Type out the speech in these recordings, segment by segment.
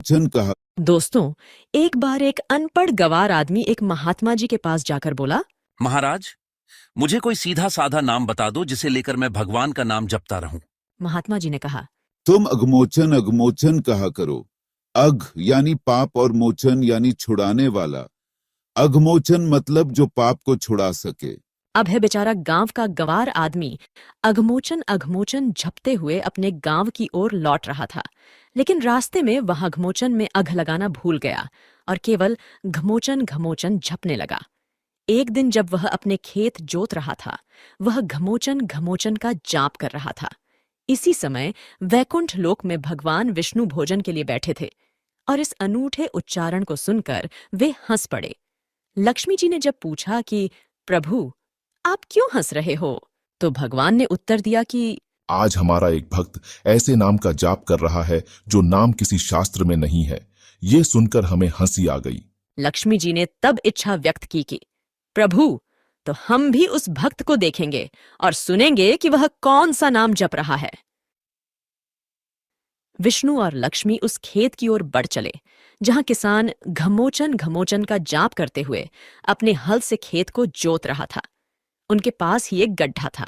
वचन कहा। दोस्तों, एक बार एक अनपढ़ गंवार आदमी एक महात्मा जी के पास जाकर बोला, महाराज, मुझे कोई सीधा साधा नाम बता दो जिसे लेकर मैं भगवान का नाम जपता रहूं। महात्मा जी ने कहा, तुम अगमोचन अगमोचन कहा करो। अग यानी पाप और मोचन यानी छुड़ाने वाला। अगमोचन मतलब जो पाप को छुड़ा सके। अब है बेचारा गांव का गंवार आदमी अघमोचन अघमोचन झपते हुए अपने गांव की ओर लौट रहा था। लेकिन रास्ते में वह अघमोचन में अघ लगाना भूल गया और केवल घमोचन घमोचन झपने लगा। एक दिन जब वह अपने खेत जोत रहा था, वह घमोचन घमोचन का जाप कर रहा था। इसी समय वैकुंठ लोक में भगवान विष्णु भोजन के लिए बैठे थे और इस अनूठे उच्चारण को सुनकर वे हंस पड़े। लक्ष्मी जी ने जब पूछा कि प्रभु, आप क्यों हंस रहे हो, तो भगवान ने उत्तर दिया कि आज हमारा एक भक्त ऐसे नाम का जाप कर रहा है जो नाम किसी शास्त्र में नहीं है। ये सुनकर हमें हंसी आ गई। लक्ष्मी जी ने तब इच्छा व्यक्त की कि प्रभु, तो हम भी उस भक्त को देखेंगे और सुनेंगे कि वह कौन सा नाम जप रहा है। विष्णु और लक्ष्मी उस खेत की ओर बढ़ चले जहां किसान घमोचन घमोचन का जाप करते हुए अपने हल से खेत को जोत रहा था। उनके पास ही एक गड्ढा था।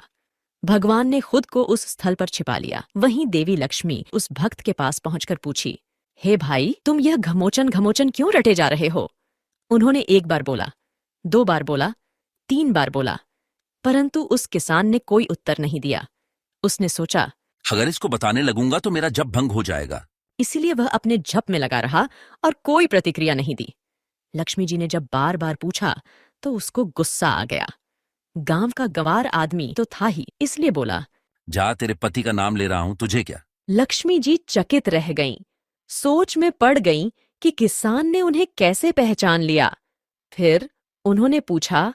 भगवान ने खुद को उस स्थल पर छिपा लिया। वहीं देवी लक्ष्मी उस भक्त के पास पहुंचकर पूछी, हे भाई, तुम यह घमोचन घमोचन क्यों रटे जा रहे हो? उन्होंने एक बार बोला, 2 बार बोला, 3 बार बोला, परंतु उस किसान ने कोई उत्तर नहीं दिया। उसने सोचा, अगर इसको बताने लगूंगा तो मेरा जप भंग हो जाएगा। इसीलिए वह अपने जप में लगा रहा और कोई प्रतिक्रिया नहीं दी। लक्ष्मी जी ने जब बार बार पूछा तो उसको गुस्सा आ गया। गांव का गंवार आदमी तो था ही, इसलिए बोला, जा, तेरे पति का नाम ले रहा हूं, तुझे क्या। लक्ष्मी जी चकित रह गईं, सोच में पड़ गईं कि किसान ने उन्हें कैसे पहचान लिया। फिर उन्होंने पूछा,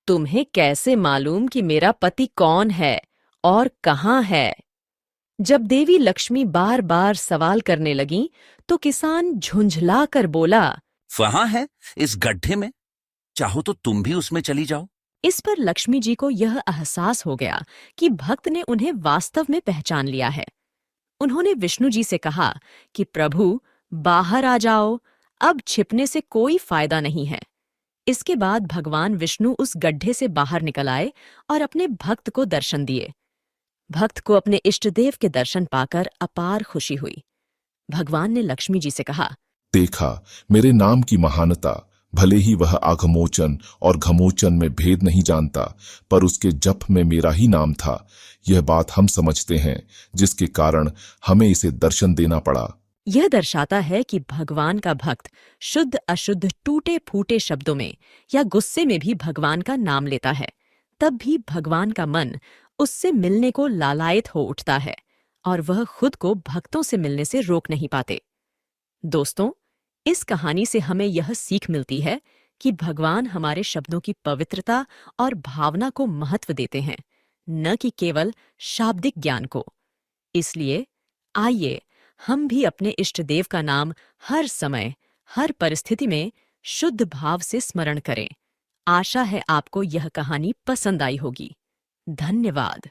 तुम्हें कैसे मालूम कि मेरा पति कौन है और कहाँ है? जब देवी लक्ष्मी बार बार सवाल करने लगीं, तो किसान झुंझला कर बोला, वहां है, इस गड्ढे में। चाहो तो तुम भी उसमें चली जाओ। इस पर लक्ष्मी जी को यह एहसास हो गया कि भक्त ने उन्हें वास्तव में पहचान लिया है। उन्होंने विष्णु जी से कहा कि प्रभु, बाहर आ जाओ, अब छिपने से कोई फायदा नहीं है। इसके बाद भगवान विष्णु उस गड्ढे से बाहर निकल आए और अपने भक्त को दर्शन दिए। भक्त को अपने इष्टदेव के दर्शन पाकर अपार खुशी हुई। भगवान ने लक्ष्मी जी से कहा, देखा मेरे नाम की महानता। भले ही वह आघमोचन और घमोचन में भेद नहीं जानता, पर उसके जप में मेरा ही नाम था। यह बात हम समझते हैं, जिसके कारण हमें इसे दर्शन देना पड़ा। यह दर्शाता है कि भगवान का भक्त शुद्ध अशुद्ध टूटे फूटे शब्दों में या गुस्से में भी भगवान का नाम लेता है, तब भी भगवान का मन उससे मिलने को लालायित हो उठता है और वह खुद को भक्तों से मिलने से रोक नहीं पाते। दोस्तों, इस कहानी से हमें यह सीख मिलती है कि भगवान हमारे शब्दों की पवित्रता और भावना को महत्व देते हैं, न कि केवल शाब्दिक ज्ञान को। इसलिए आइए हम भी अपने इष्ट देव का नाम हर समय, हर परिस्थिति में शुद्ध भाव से स्मरण करें। आशा है आपको यह कहानी पसंद आई होगी। धन्यवाद।